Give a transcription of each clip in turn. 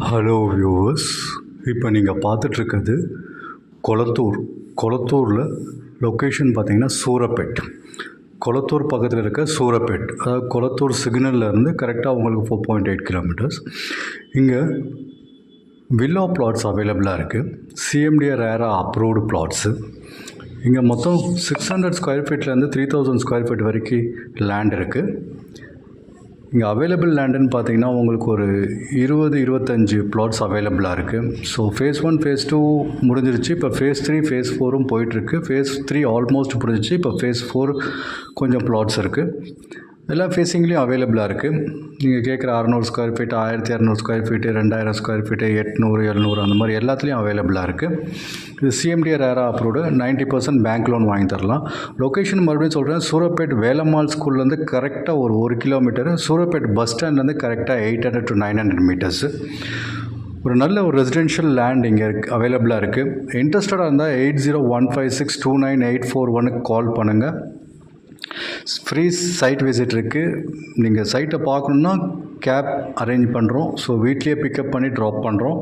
Hello viewers, இப்போ நீங்கள் பார்த்துட்ருக்கிறது கொளத்தூரில் location பார்த்தீங்கன்னா சூரப்பேட். கொளத்தூர் பக்கத்தில் இருக்க சூரப்பேட், அதாவது கொளத்தூர் சிக்னல்லேருந்து கரெக்டாக உங்களுக்கு 4.8 கிலோமீட்டர்ஸ். இங்கே வில்லா பிளாட்ஸ் அவைலபிளாக இருக்குது. சிஎம்டிஆர் ரேரா அப்ரூவ்டு பிளாட்ஸு. இங்கே மொத்தம் 600 ஸ்கொயர் ஃபீட்லேருந்து 3000 ஸ்கொயர் ஃபீட் வரைக்கும் லேண்ட் இருக்குது. இங்கே அவைலபிள் லேண்டுன்னு பார்த்தீங்கன்னா உங்களுக்கு ஒரு 20-25 பிளாட்ஸ் அவைலபிளாக இருக்குது. ஸோ ஃபேஸ் 1 ஃபேஸ் 2 முடிஞ்சிருச்சு. இப்போ ஃபேஸ் 3 ஃபேஸ் 4ம் போயிட்டுருக்கு. ஃபேஸ் 3 ஆல்மோஸ்ட் முடிஞ்சிச்சு. இப்போ ஃபேஸ் 4 கொஞ்சம் பிளாட்ஸ் இருக்குது. எல்லா ஃபேஸிங்லேயும் அவைலபிளாக இருக்குது. நீங்கள் கேட்குற 600 square feet, 1200 square feet, 2000 square feet, 800, 700 அந்த மாதிரி எல்லாத்துலேயும் அவைலபிளாக இருக்குது. இது CMDR RERA approved. 90% bank loan வாங்கி தரலாம். லொக்கேஷன் மறுபடியும் சொல்கிறேன், சூரப்பேட் வேலம்மாள் ஸ்கூல்லேருந்து கரெக்டாக ஒரு 1 கிலோமீட்டரு. சூரப்பேட் பஸ் ஸ்டாண்ட்லேருந்து கரெக்டாக 800 to 900 மீட்டர்ஸு. ஒரு நல்ல ஒரு ரெசிடென்ஷியல் லேண்ட் இங்கே அவைலபிளாக இருக்குது. இன்ட்ரெஸ்டடாக இருந்தால் 8015629841 கால் பண்ணுங்கள். ஃப்ரீ சைட் விசிட் இருக்குது. நீங்கள் சைட்டை பார்க்கணுன்னா கேப் அரேஞ்ச் பண்ணுறோம். ஸோ வீட்லேயே பிக்கப் பண்ணி ட்ராப் பண்ணுறோம்.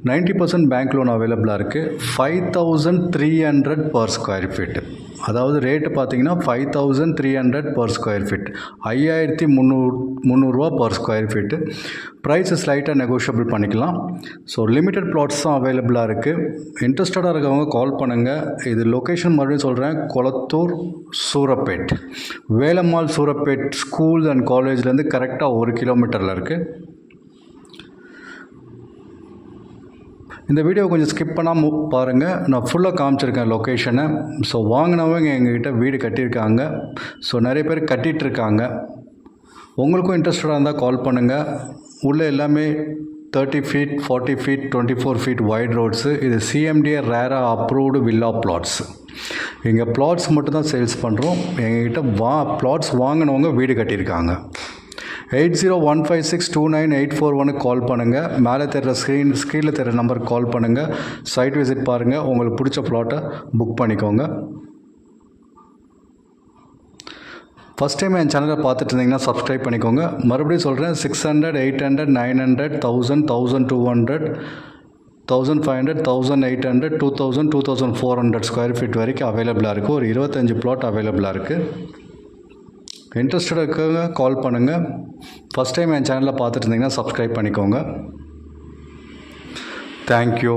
90% பேங்க் லோன் அவைலபிளாக இருக்குது. 5300 பர் ஸ்கொயர் ஃபீட்டு. அதாவது ரேட்டு பார்த்தீங்கன்னா 5300 per square feet, 5300 per square feet. Price ஸ்லைட்டாக நெகோஷியபிள் பண்ணிக்கலாம். ஸோ லிமிட்டட் பிளாட்ஸ் தான் அவைலபிளாக இருக்குது. இன்ட்ரெஸ்டடாக இருக்கவங்க கால் பண்ணுங்கள். இது லொக்கேஷன் மறுபடியும் சொல்கிறேன், கொளத்தூர் சூரப்பேட், வேலம்மாள் சூரப்பேட் ஸ்கூல் அண்ட் காலேஜ்லேருந்து கரெக்டாக 1 கிலோமீட்டரில் இருக்குது. இந்த வீடியோ கொஞ்சம் ஸ்கிப் பண்ணாமல் பாருங்கள். நான் ஃபுல்லாக காமிச்சிருக்கேன் லொக்கேஷனை. ஸோ வாங்கினவங்க எங்ககிட்ட வீடு கட்டியிருக்காங்க. ஸோ நிறைய பேர் கட்டிகிட்ருக்காங்க. உங்களுக்கும் இன்ட்ரெஸ்டடாக இருந்தால் கால் பண்ணுங்கள். உள்ளே எல்லாமே 30 feet, 40 feet, 24 feet wide roads. இது CMDR RERA approved villa plots. இங்கே பிளாட்ஸ் மட்டும்தான் சேல்ஸ் பண்ணுறோம். எங்ககிட்ட பிளாட்ஸ் வாங்கினவங்க வீடு கட்டியிருக்காங்க. 8015629841 கால் பண்ணுங்கள். மேலே தெரிகிற ஸ்க்ரீனில் தெரிகிற நம்பருக்கு கால் பண்ணுங்கள். சைட் விசிட் பாருங்கள். உங்களுக்கு பிடிச்ச பிளாட்டை புக் பண்ணிக்கோங்க. ஃபஸ்ட் டைம் என் சேனலை பார்த்துட்டு இருந்தீங்கன்னா சப்ஸ்கிரைப் பண்ணிக்கோங்க. மறுபடியும் சொல்கிறேன், 600, 800, 900, 1000, 1200, 1500, 1800, 2000, 2400 ஸ்கொயர் ஃபீட் வரைக்கும் அவைலபிளாக இருக்குது. ஒரு 25 பிளாட் அவைலபிளாக இருக்குது. இன்ட்ரெஸ்டடாக இருக்கவங்க கால் பண்ணுங்கள். ஃபஸ்ட் டைம் என் சேனலில் பார்த்துட்டு இருந்தீங்கன்னா சப்ஸ்கிரைப் பண்ணிக்கோங்க. தேங்க்யூ.